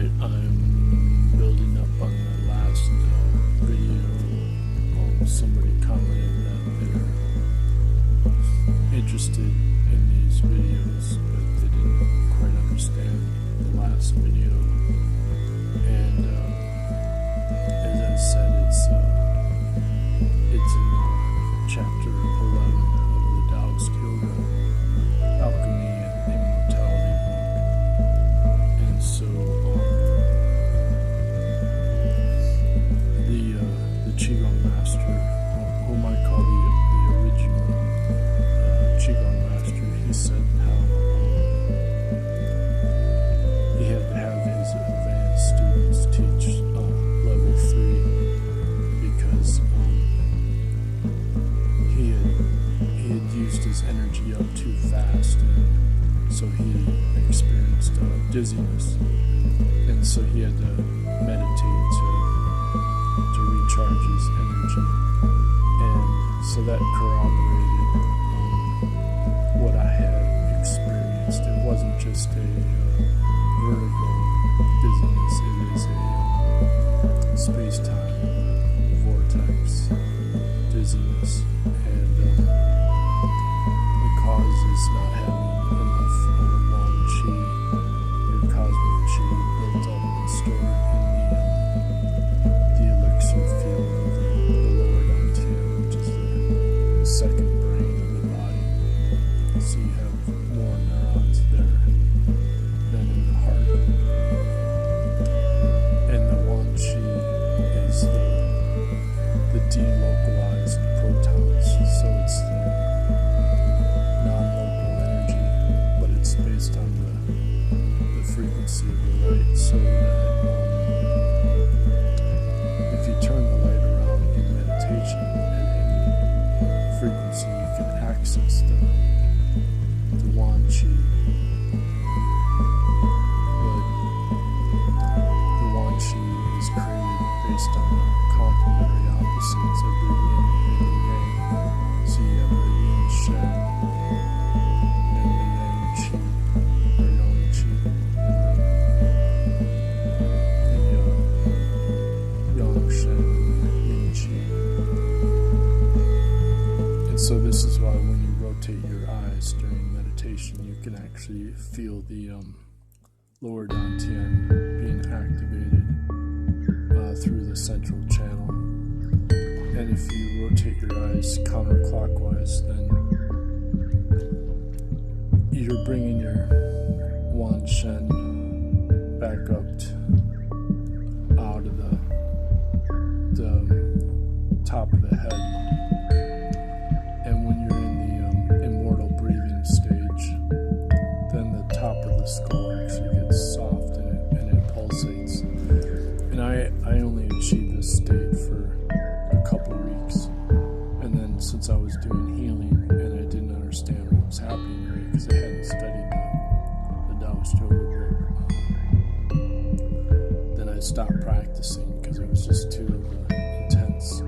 Alright, I'm building up on the last video. Somebody commented that they're interested in these videos, but they didn't quite understand the last video. And as I said, it's in chapter 11 of the Taoist Yoga, Alchemy and Immortality book. And so the Qigong master, whom I call the original Qigong master, he said how he had to have his advanced students teach level 3 because he had used his energy up too fast, and so he experienced dizziness, and so he had to meditate to recharge his energy, and so that corroborated what I had experienced. It wasn't just a vertigo dizziness, it is a space-time vortex dizziness, and the cause is not having enough Yuan chi, your cosmic chi, built up and stored in the elixir field of the lower dantian, which is the second brain of the body. So you have more neurons there than in the heart. And the Yuan chi is the delocalized protons, so it's the non-local energy, but it's based on the frequency of the light, so that if you turn the light around in meditation at any frequency, you can access the Yuan chi. But the Yuan chi is created based on the complementary opposites of the yin and the yang. So you have the yin Shen and the yang chi, or yang chi, and the yang Shen and the yin chi. And so this is why when you rotate your eyes during meditation, you can actually feel the lower dantian being activated through the central channel. And if you rotate your eyes counterclockwise, then you're bringing your Yuan Shen back up out of the top of the head. And when you're in the immortal breathing stage, then the top of the skull actually gets soft and it pulsates. And I only achieved this state for a couple of weeks, and then since I was doing healing and I didn't understand what was happening to me because I hadn't studied the Taoist Yoga book, then I stopped practicing because it was just too intense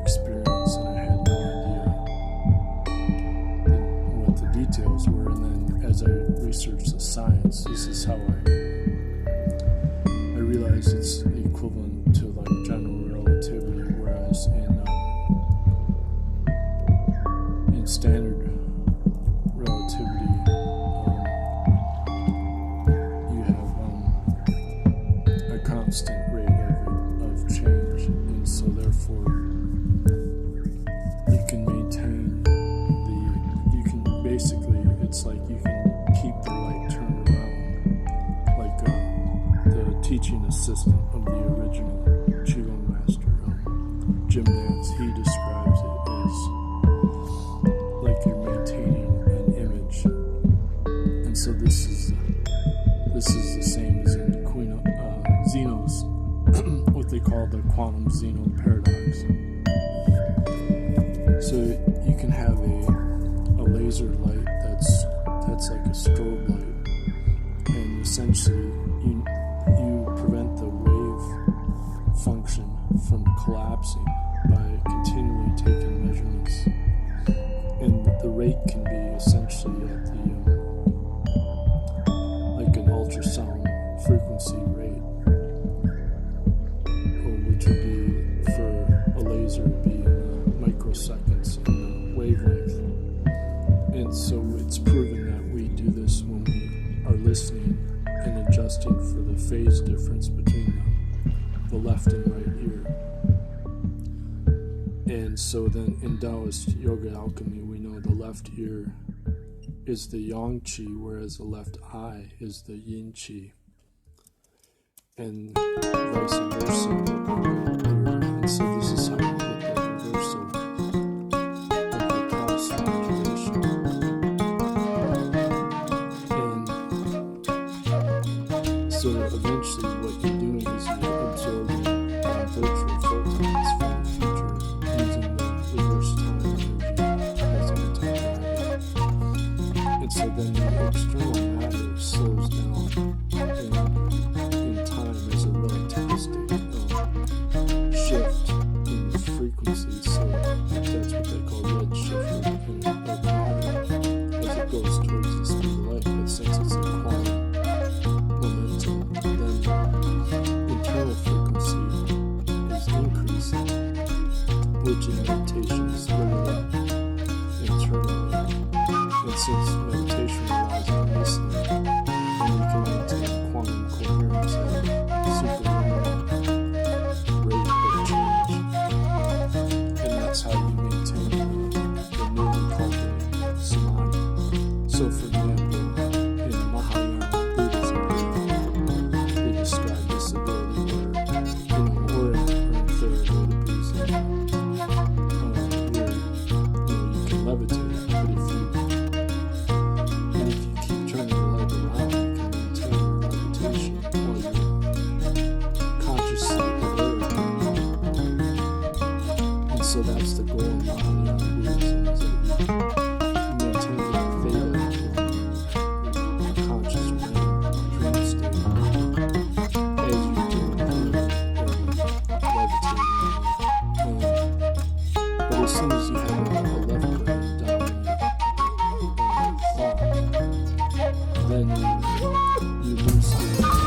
experience, and I had no idea what the details were. And then as I researched the science, this is how I realized it's the equivalent to like general relativity, whereas in standard relativity you have a constant rate of change, and so therefore you can maintain it's like you can keep the light turned around, like the teaching assistant of the original Qigong master, Jim Nance, he describes it as like you're maintaining an image. And so this is the same as in Zeno's, what they call the quantum Zeno paradox. So you can have a laser light that's like a strobe light, and essentially you prevent the wave function from collapsing by continually taking measurements, and the rate can be essentially at the like an ultrasound frequency rate, which would be for a laser would be in microseconds in wavelength. And so it's proven that we do this when we are listening and adjusting for the phase difference between the left and right ear. And so then in Taoist yoga alchemy, we know the left ear is the yang qi, whereas the left eye is the yin qi. And vice versa. And so this is how you get the reversal of the cross modulation. And so eventually what you're doing is you're absorbing virtual photons from the future using the reverse time energy as anti-gravity. And so then the external matter slows down in time as a relativistic shift in the frequency. So that's what they call redshift or matter as it goes towards the speed of light. But since it's a quantum momentum, then the internal frequency is increasing, which in meditation is literally internally. And since meditation relies on listening, then you can maintain quantum coherence at a superluminal rate of change. And that's how you maintain the newly cultivated samadhi. So for example, in Mahayana Buddhism, they describe this ability where, or in Theravada Buddhism, you can levitate, but if you keep turning the light around, you can maintain your levitation while you're consciously aware. And so that's the goal of Mahayana Buddhism, is that you maintain that theta in your conscious brain, dream state, as you do levitating. But as soon as you have a left brain dominant thought, then you lose the quantum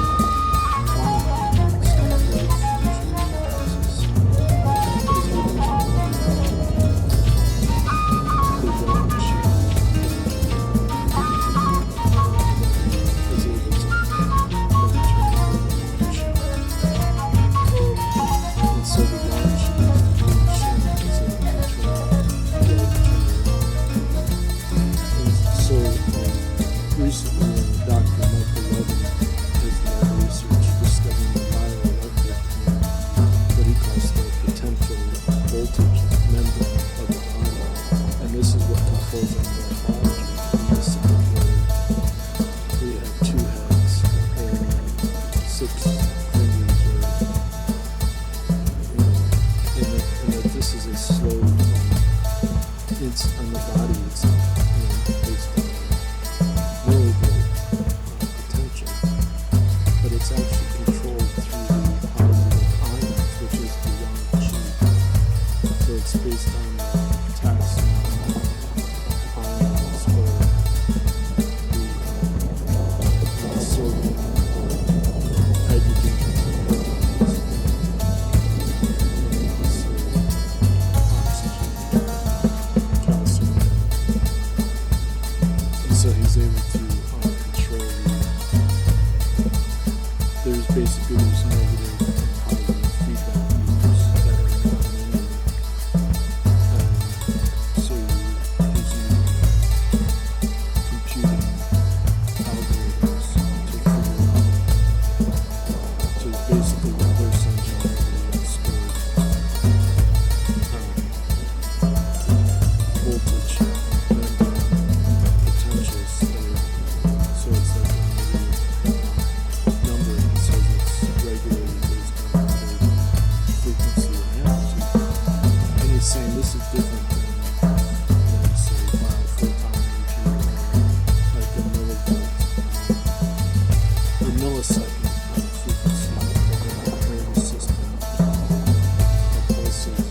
mechanics of wave fusion process. Because you lose the yang qi is able to and so the yang qi and Shen is able to turn and so recently Dr. Levin has led research discovering the BioElectric Field, what he calls the potential voltage membrane of the body. And this is what controls our morphology. This is where we have 2 heads and 6 fingers, and that this is a slow it's on the body itself, based on really good potential, but it's actually controlled through the positive ions, which is the yang qi. So it's based on the potassium ions or the sodium or hydrogen ions. So oxygen, calcium. And so he's able to control there's negative and positive feedback loops that are non-linear. So he's using computing algorithms to figure out, to basically reverse engineer the stored voltage potentials there. So it's like a number, and says it's regulated based on the frequency and amplitude. And he's saying this is different than say biophoton energy or like a millivolt or millisecond frequency radio system of pulses.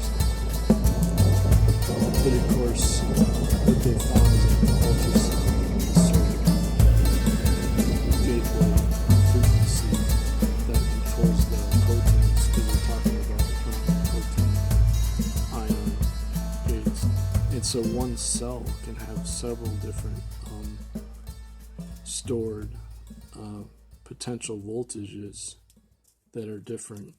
But of course, what they found is that the ultrasound is sort of gateway frequency And so one cell can have several different stored potential voltages that are different